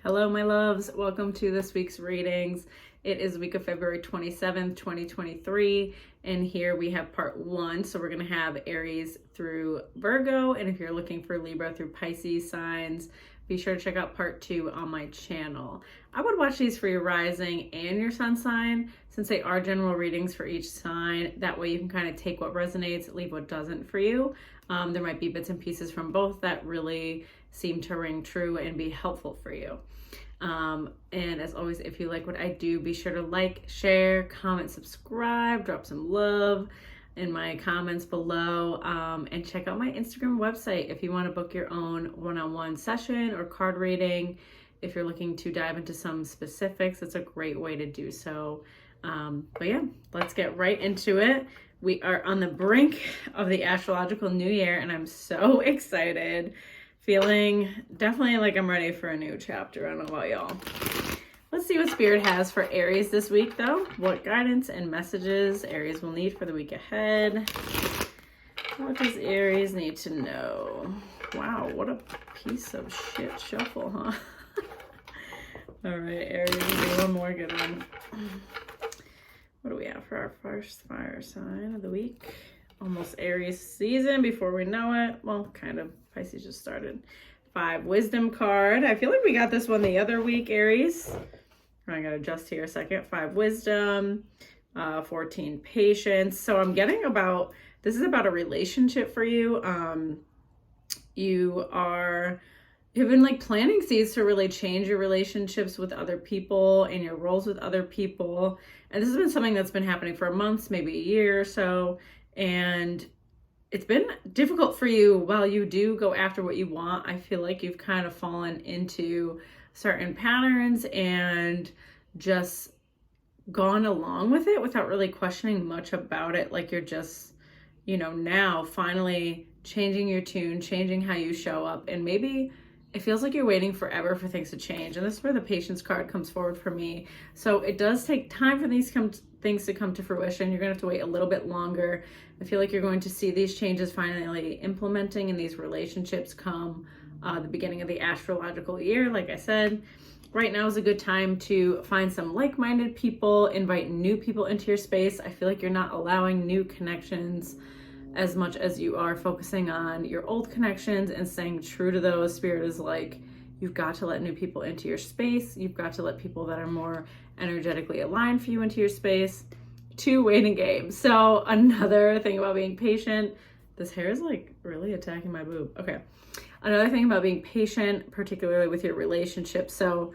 Hello, my loves. Welcome to this week's readings. It is the week of February 27th, 2023, and here we have part 1. So we're going to have Aries through Virgo, and if you're looking for Libra through Pisces signs, be sure to check out part 2 on my channel. I would watch these for your rising and your sun sign, since they are general readings for each sign. That way you can kind of take what resonates, leave what doesn't for you. There might be bits and pieces from both that really seem to ring true and be helpful for you. And as always, if you like what I do, be sure to like, share, comment, subscribe, drop some love in my comments below, and check out my Instagram website if you want to book your own one-on-one session or card reading. If you're looking to dive into some specifics, it's a great way to do so. But yeah, let's get right into it. We are on the brink of the astrological new year, and I'm so excited. Feeling definitely like I'm ready for a new chapter. I don't know about y'all. Let's see what Spirit has for Aries this week, though. What guidance and messages Aries will need for the week ahead. What does Aries need to know? Wow, what a piece of shit shuffle, huh? All right, Aries, we'll do one more good one. What do we have for our first fire sign of the week? Almost Aries season before we know it. Well, kind of. Pisces just started. 5 wisdom card. I feel like we got this one the other week, Aries. I gotta adjust here a second. 5 wisdom, 14 patience. So I'm getting this is about a relationship for you. You've been like planting seeds to really change your relationships with other people and your roles with other people. And this has been something that's been happening for months, maybe a year or so. And it's been difficult for you. While you do go after what you want, I feel like you've kind of fallen into certain patterns and just gone along with it without really questioning much about it. Like you're just, now finally changing your tune, changing how you show up. And maybe it feels like you're waiting forever for things to change. And this is where the patience card comes forward for me. So it does take time for things to come to fruition. You're going to have to wait a little bit longer. I feel like you're going to see these changes finally implementing in these relationships come the beginning of the astrological year. Like I said, right now is a good time to find some like-minded people, invite new people into your space. I feel like you're not allowing new connections as much as you are focusing on your old connections and staying true to those. Spirit is like, you've got to let new people into your space. You've got to let people that are more energetically aligned for you into your space. 2 waiting games. So another thing about being patient, this hair is like really attacking my boob. Okay. Another thing about being patient, particularly with your relationship. So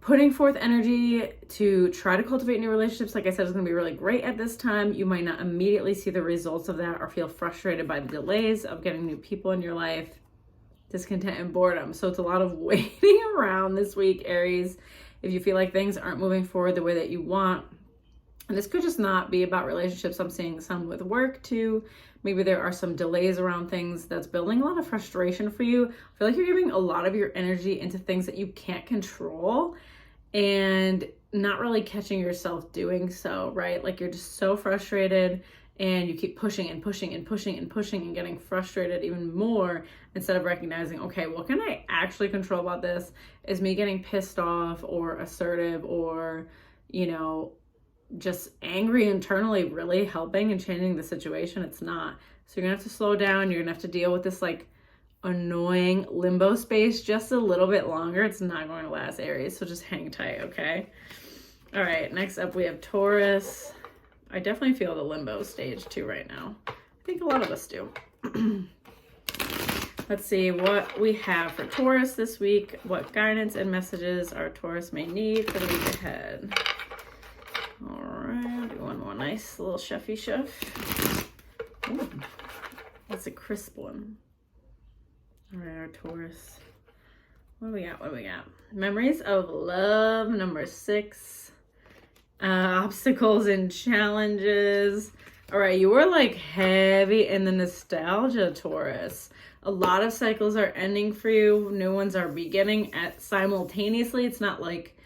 putting forth energy to try to cultivate new relationships, like I said, is going to be really great at this time. You might not immediately see the results of that or feel frustrated by the delays of getting new people in your life, discontent and boredom. So it's a lot of waiting around this week, Aries. If you feel like things aren't moving forward the way that you want, and this could just not be about relationships. I'm seeing some with work too. Maybe there are some delays around things that's building a lot of frustration for you. I feel like you're giving a lot of your energy into things that you can't control and not really catching yourself doing so, right? Like you're just so frustrated and you keep pushing and pushing and pushing and pushing and getting frustrated even more instead of recognizing, okay, what can I actually control about this? Is me getting pissed off or assertive or, just angry internally really helping and changing the situation? It's not. So you're gonna have to slow down. You're gonna have to deal with this like annoying limbo space just a little bit longer. It's not going to last, Aries. So just hang tight, okay? All right, next up we have Taurus. I definitely feel the limbo stage too right now. I think a lot of us do. Let's see what we have for Taurus this week. What guidance and messages our Taurus may need for the week ahead. All right, do one more nice little shuffy shuff. Ooh, that's a crisp one. All right, our Taurus. What do we got? Memories of love, number 6. Obstacles and challenges. All right, you were like heavy in the nostalgia, Taurus. A lot of cycles are ending for you. New ones are beginning at simultaneously. It's not like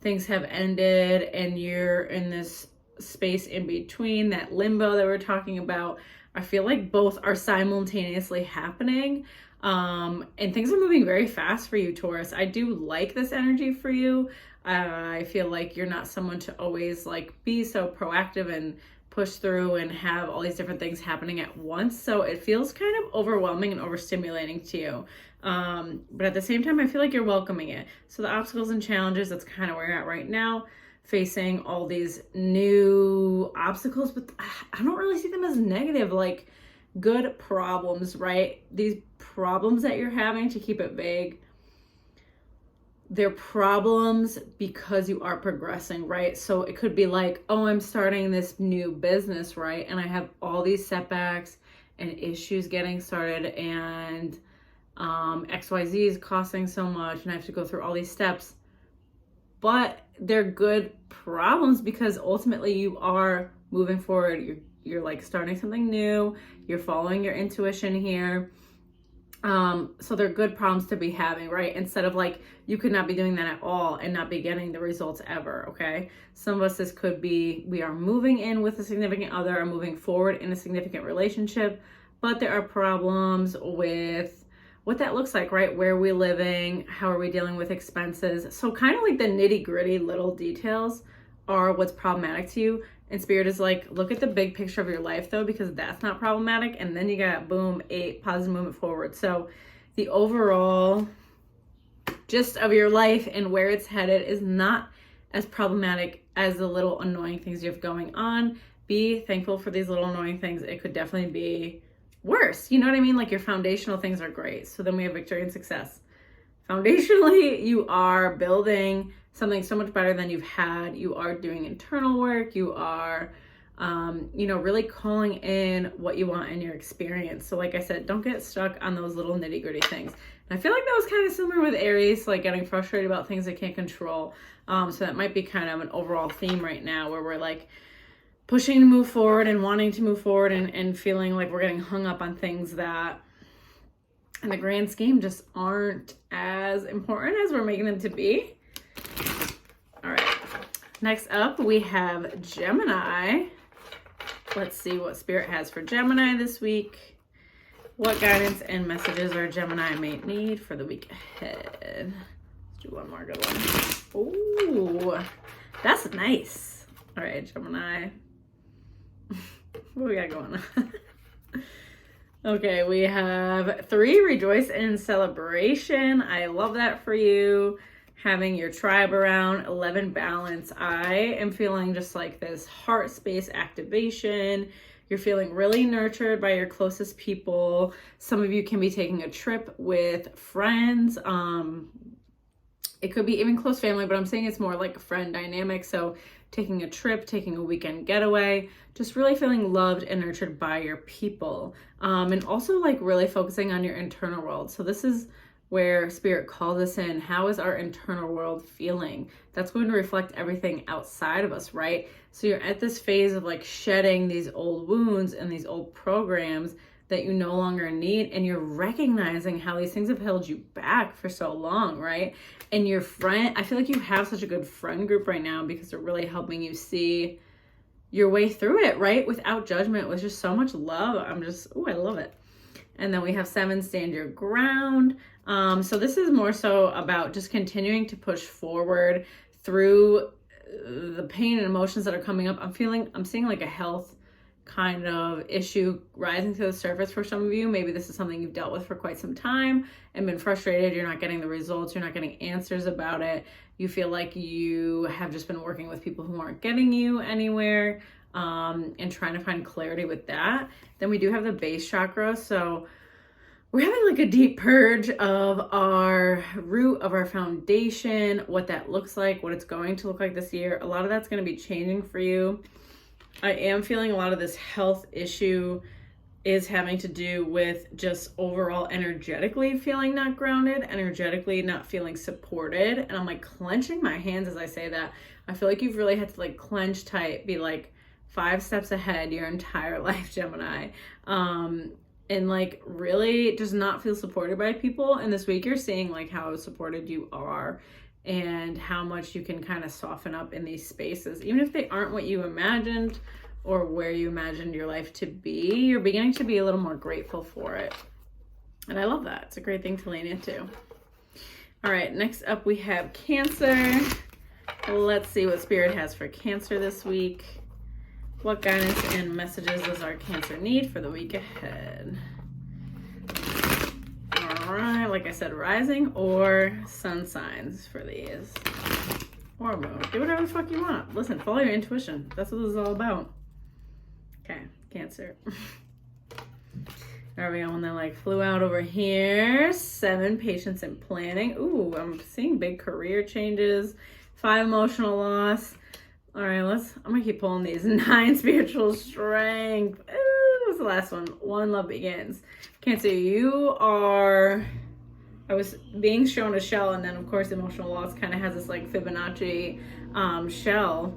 things have ended and you're in this space in between, that limbo that we're talking about. I feel like both are simultaneously happening. And things are moving very fast for you, Taurus. I do like this energy for you. I feel like you're not someone to always like be so proactive and push through and have all these different things happening at once. So it feels kind of overwhelming and overstimulating to you. But at the same time, I feel like you're welcoming it. So the obstacles and challenges, that's kind of where you're at right now, facing all these new obstacles, but I don't really see them as negative, like good problems, right? These problems that you're having, to keep it vague, they're problems because you are progressing, right? So it could be like, oh, I'm starting this new business, right? And I have all these setbacks and issues getting started, and XYZ is costing so much, and I have to go through all these steps. But they're good problems because ultimately you are moving forward. You're like starting something new. You're following your intuition here. So they're good problems to be having, right? Instead of like, you could not be doing that at all and not be getting the results ever, okay? Some of us, this could be, we are moving in with a significant other or moving forward in a significant relationship, but there are problems with what that looks like, right? Where are we living? How are we dealing with expenses? So kind of like the nitty gritty little details are what's problematic to you. And Spirit is like, look at the big picture of your life though, because that's not problematic. And then you got, boom, 8, positive movement forward. So the overall gist of your life and where it's headed is not as problematic as the little annoying things you have going on. Be thankful for these little annoying things. It could definitely be worse. You know what I mean? Like your foundational things are great. So then we have victory and success. Foundationally, you are building something so much better than you've had. You are doing internal work. You are, really calling in what you want in your experience. So like I said, don't get stuck on those little nitty gritty things. And I feel like that was kind of similar with Aries, like getting frustrated about things they can't control. So that might be kind of an overall theme right now where we're like pushing to move forward and wanting to move forward and feeling like we're getting hung up on things that in the grand scheme just aren't as important as we're making them to be. All right, next up we have Gemini. Let's see what Spirit has for Gemini this week. What guidance and messages our Gemini may need for the week ahead. Let's do one more good one. Ooh, that's nice. All right, Gemini. What we got going on? Okay, we have 3, rejoice in celebration. I love that for you. Having your tribe around. 11, balance. I am feeling just like this heart space activation. You're feeling really nurtured by your closest people. Some of you can be taking a trip with friends. It could be even close family, but I'm saying it's more like a friend dynamic. So taking a trip, taking a weekend getaway, just really feeling loved and nurtured by your people. And also like really focusing on your internal world. So this is where Spirit calls us in. How is our internal world feeling? That's going to reflect everything outside of us, right? So you're at this phase of like shedding these old wounds and these old programs that you no longer need, and you're recognizing how these things have held you back for so long, right? And your friend, I feel like you have such a good friend group right now because they're really helping you see your way through it, right? Without judgment, with just so much love. I love it. And then we have 7, stand your ground. So this is more so about just continuing to push forward through the pain and emotions that are coming up. I'm seeing like a health kind of issue rising to the surface for some of you. Maybe this is something you've dealt with for quite some time and been frustrated. You're not getting the results. You're not getting answers about it. You feel like you have just been working with people who aren't getting you anywhere, and trying to find clarity with that. Then we do have the base chakra. So we're having like a deep purge of our root, of our foundation, what that looks like, what it's going to look like this year. A lot of that's going to be changing for you. I am feeling a lot of this health issue is having to do with just overall energetically feeling not grounded, energetically not feeling supported. And I'm like clenching my hands as I say that. I feel like you've really had to like clench tight, be like 5 steps ahead your entire life, Gemini. And like really does not feel supported by people. And this week you're seeing like how supported you are and how much you can kind of soften up in these spaces. Even if they aren't what you imagined or where you imagined your life to be, you're beginning to be a little more grateful for it. And I love that. It's a great thing to lean into. All right, next up we have Cancer. Let's see what Spirit has for Cancer this week. What guidance and messages does our Cancer need for the week ahead? All right, like I said, rising or sun signs for these. Or moon. Do whatever the fuck you want. Listen, follow your intuition. That's what this is all about. Okay, Cancer. There we go. One that like flew out over here. 7, patience and planning. Ooh, I'm seeing big career changes. 5, emotional loss. All right, I'm gonna keep pulling these. 9, spiritual strength. Ooh, what's the last one? 1, love begins. Cancer, I was being shown a shell, and then of course emotional loss kind of has this like Fibonacci shell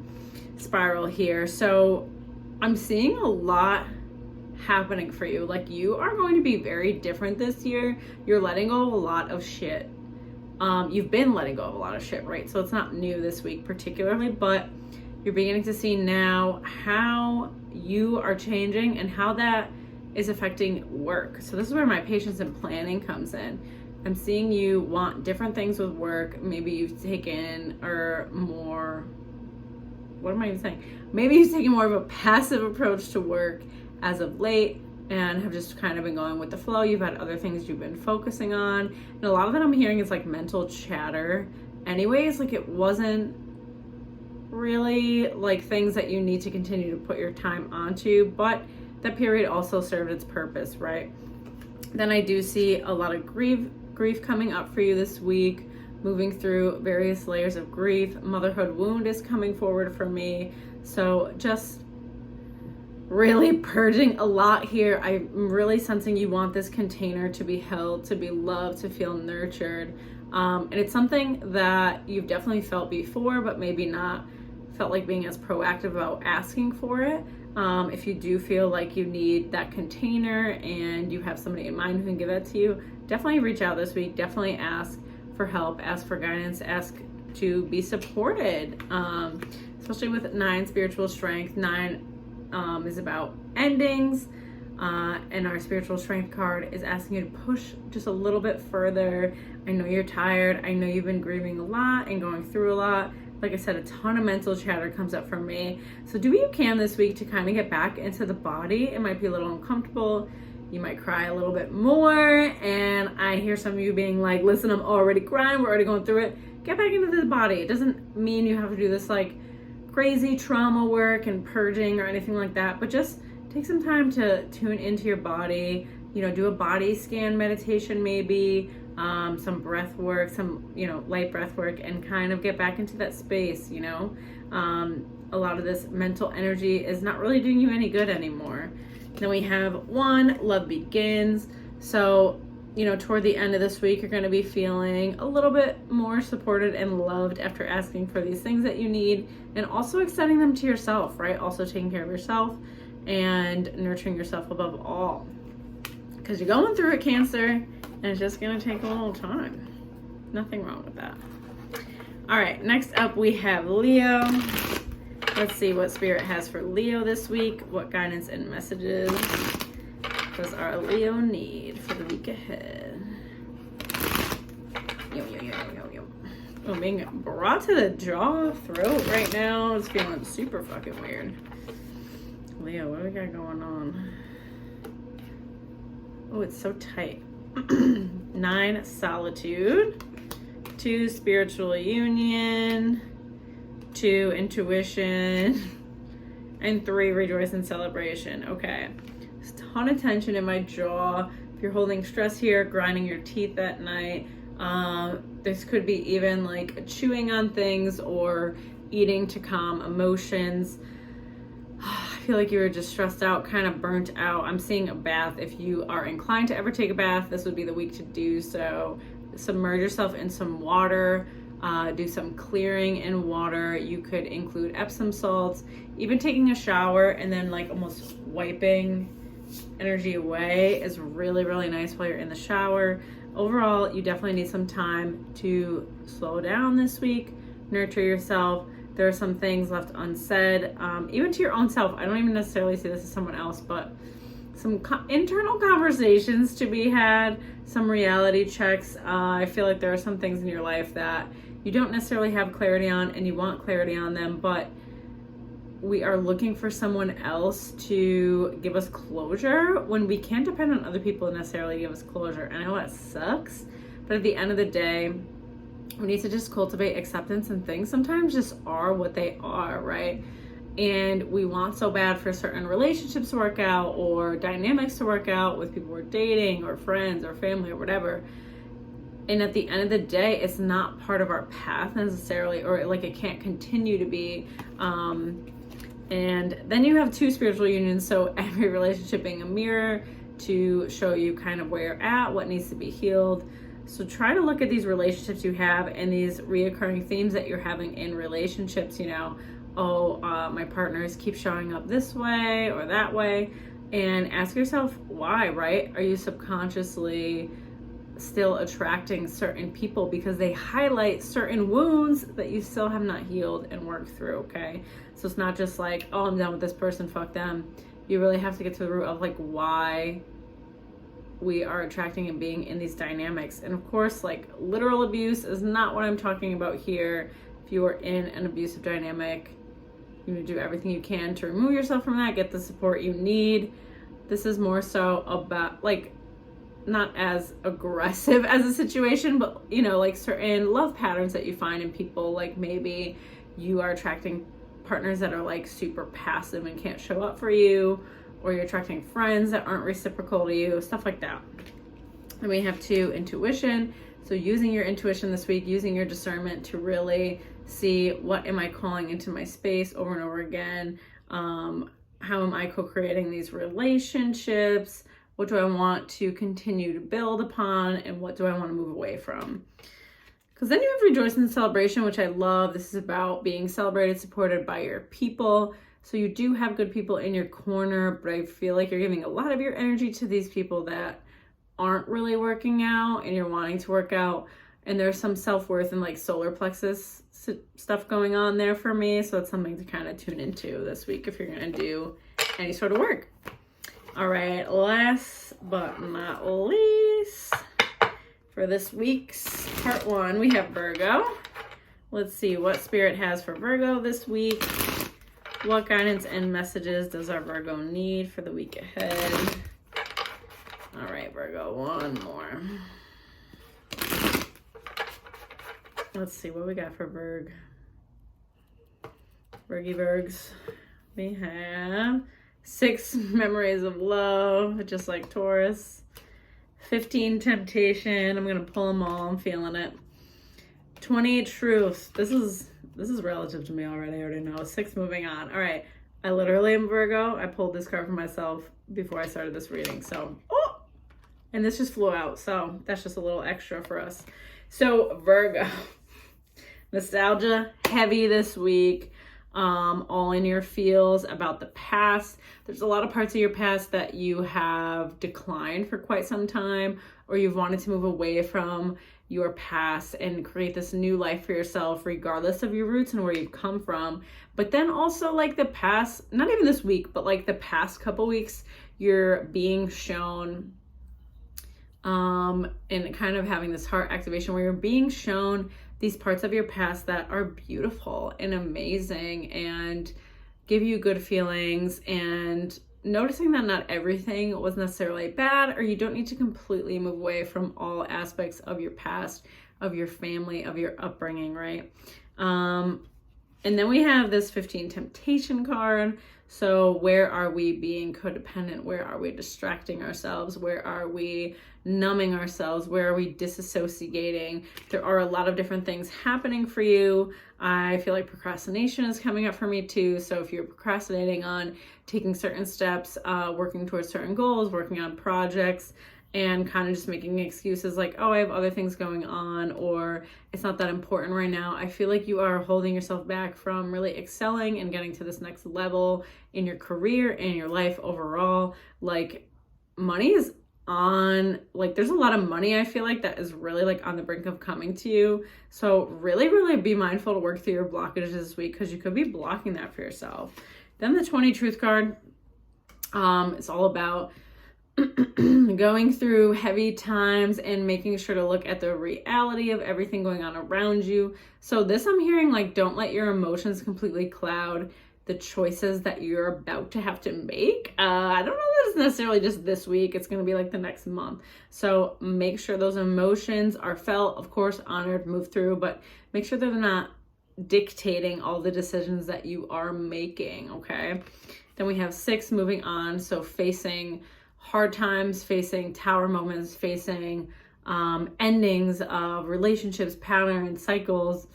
spiral here. So I'm seeing a lot happening for you. Like, you are going to be very different this year. You're letting go of a lot of shit. You've been letting go of a lot of shit, right? So it's not new this week particularly, but you're beginning to see now how you are changing and how that is affecting work. So this is where my patience and planning comes in. I'm seeing you want different things with work. Maybe you've taken Maybe you've taken more of a passive approach to work as of late and have just kind of been going with the flow. You've had other things you've been focusing on. And a lot of that I'm hearing is like mental chatter. Anyways, like it wasn't really like things that you need to continue to put your time onto, but that period also served its purpose, right? Then I do see a lot of grief coming up for you this week, moving through various layers of grief. Motherhood wound is coming forward for me. So just really purging a lot here. I'm really sensing you want this container to be held, to be loved, to feel nurtured. And it's something that you've definitely felt before, but maybe not felt like being as proactive about asking for it. If you do feel like you need that container and you have somebody in mind who can give that to you, definitely reach out this week. Definitely ask for help, ask for guidance, ask to be supported. Especially with 9, spiritual strength. 9 is about endings. And our spiritual strength card is asking you to push just a little bit further. I know you're tired. I know you've been grieving a lot and going through a lot. Like I said, a ton of mental chatter comes up for me. So do what you can this week to kind of get back into the body. It might be a little uncomfortable. You might cry a little bit more. And I hear some of you being like, listen, I'm already crying. We're already going through it. Get back into the body. It doesn't mean you have to do this like crazy trauma work and purging or anything like that. But just take some time to tune into your body. You know, do a body scan meditation maybe. Some breath work, some, light breath work, and kind of get back into that space, A lot of this mental energy is not really doing you any good anymore. Then we have 1, love begins. So, toward the end of this week, you're going to be feeling a little bit more supported and loved after asking for these things that you need, and also extending them to yourself, right? Also taking care of yourself and nurturing yourself above all. Because you're going through it, Cancer. And it's just going to take a little time. Nothing wrong with that. All right, next up we have Leo. Let's see what Spirit has for Leo this week. What guidance and messages does our Leo need for the week ahead? Yo. Oh, being brought to the throat right now. It's feeling super fucking weird. Leo, what do we got going on? Oh, it's so tight. 9, solitude. 2, spiritual union. 2, intuition. And 3, rejoice and celebration. Okay. There's a ton of tension in my jaw. If you're holding stress here, grinding your teeth at night, this could be even like chewing on things or eating to calm emotions. I feel like you were just stressed out, kind of burnt out. I'm seeing a bath. If you are inclined to ever take a bath, this would be the week to do so. Submerge yourself in some water. Do some clearing in water. You could include Epsom salts. Even taking a shower and then like almost wiping energy away is really, really nice while you're in the shower. Overall, you definitely need some time to slow down this week, nurture yourself. There are some things left unsaid, even to your own self. I don't even necessarily say this to someone else, but some internal conversations to be had, some reality checks. I feel like there are some things in your life that you don't necessarily have clarity on and you want clarity on them, but we are looking for someone else to give us closure when we can't depend on other people to necessarily give us closure. And I know that sucks, but at the end of the day, we need to just cultivate acceptance, and things sometimes just are what they are, right? And we want so bad for certain relationships to work out or dynamics to work out with people we're dating or friends or family or whatever. And at the end of the day, it's not part of our path necessarily, or like it can't continue to be. And then you have two spiritual unions. So every relationship being a mirror to show you kind of where you're at, what needs to be healed. So try to look at these relationships you have and these reoccurring themes that you're having in relationships, you know, my partners keep showing up this way or that way, and ask yourself why, right? Are you subconsciously still attracting certain people because they highlight certain wounds that you still have not healed and worked through, okay? So it's not just like, oh, I'm done with this person, fuck them. You really have to get to the root of like why we are attracting and being in these dynamics. And of course, like literal abuse is not what I'm talking about here. If you are in an abusive dynamic, you need to do everything you can to remove yourself from that, get the support you need. This is more so about like, not as aggressive as a situation, but you know, like certain love patterns that you find in people. Like maybe you are attracting partners that are like super passive and can't show up for you, or you're attracting friends that aren't reciprocal to you, stuff like that. And we have two, intuition. So using your intuition this week, using your discernment to really see what am I calling into my space over and over again. How am I co-creating these relationships? What do I want to continue to build upon? And what do I want to move away from? Because then you have rejoice and celebration, which I love. This is about being celebrated, supported by your people. So you do have good people in your corner, but I feel like you're giving a lot of your energy to these people that aren't really working out and you're wanting to work out. And there's some self-worth and like solar plexus stuff going on there for me. So it's something to kind of tune into this week if you're going to do any sort of work. All right, last but not least, for this week's part one, we have Virgo. Let's see what Spirit has for Virgo this week. What guidance and messages does our Virgo need for the week ahead? All right, Virgo, one more. Let's see what we got for Virgy Virgs. We have 6 memories of love, just like Taurus. 15 temptation. I'm going to pull them all. I'm feeling it. 20 truth. This is relative to me already. I already know. 6 moving on. All right. I literally am Virgo. I pulled this card for myself before I started this reading. So, and this just flew out. So that's just a little extra for us. So Virgo, nostalgia heavy this week. All in your feels about the past. There's a lot of parts of your past that you have declined for quite some time, or you've wanted to move away from your past and create this new life for yourself, regardless of your roots and where you've come from. But then also like the past, not even this week, but like the past couple weeks, you're being shown, and kind of having this heart activation where you're being shown these parts of your past that are beautiful and amazing and give you good feelings, and noticing that not everything was necessarily bad, or you don't need to completely move away from all aspects of your past, of your family, of your upbringing, right? And then we have this 15 temptation card. So where are we being codependent? Where are we distracting ourselves? Where are we numbing ourselves? Where are we disassociating? There are a lot of different things happening for you. I feel like procrastination is coming up for me too. So if you're procrastinating on taking certain steps, working towards certain goals, working on projects, and kind of just making excuses like, oh, I have other things going on, or it's not that important right now, I feel like you are holding yourself back from really excelling and getting to this next level in your career and your life overall. Like money is on, like there's a lot of money I feel like that is really like on the brink of coming to you. So really be mindful to work through your blockages this week, because you could be blocking that for yourself. Then the 20 truth card, it's all about going through heavy times and making sure to look at the reality of everything going on around you. So this I'm hearing, like, don't let your emotions completely cloud the choices that you're about to have to make. I don't know that it's necessarily just this week. It's going to be like the next month. So make sure those emotions are felt, of course, honored, moved through, but make sure they're not dictating all the decisions that you are making, okay? Then we have 6 moving on. So facing hard times, facing tower moments, facing endings of relationships, patterns, cycles,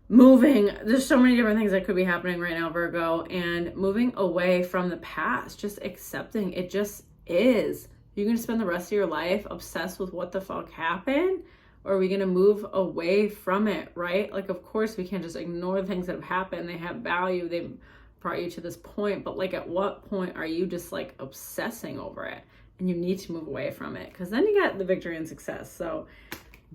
moving. There's so many different things that could be happening right now, Virgo, and moving away from the past, just accepting it just is. You're going to spend the rest of your life obsessed with what the fuck happened, or are we going to move away from it, right? Like, of course, we can't just ignore the things that have happened. They have value. They've brought you to this point, but like, at what point are you just like obsessing over it and you need to move away from it? Because then you got the victory and success. So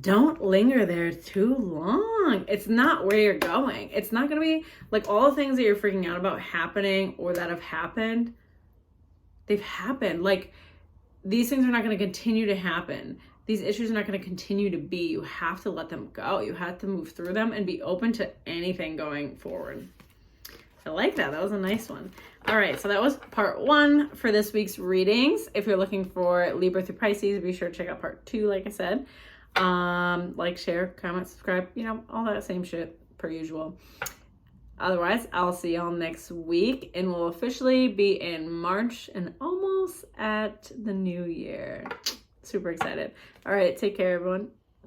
don't linger there too long. It's not where you're going. It's not going to be like all the things that you're freaking out about happening or that have happened. They've happened. Like, these things are not going to continue to happen. These issues are not going to continue to be. You have to let them go. You have to move through them and be open to anything going forward. I like that. That was a nice one. All right, so that was part 1 for this week's readings. If you're looking for Libra through Pisces, be sure to check out part 2, like I said. Like, share, comment, subscribe, you know, all that same shit per usual. Otherwise, I'll see y'all next week, and we'll officially be in March and almost at the new year. Super excited. All right, take care, everyone.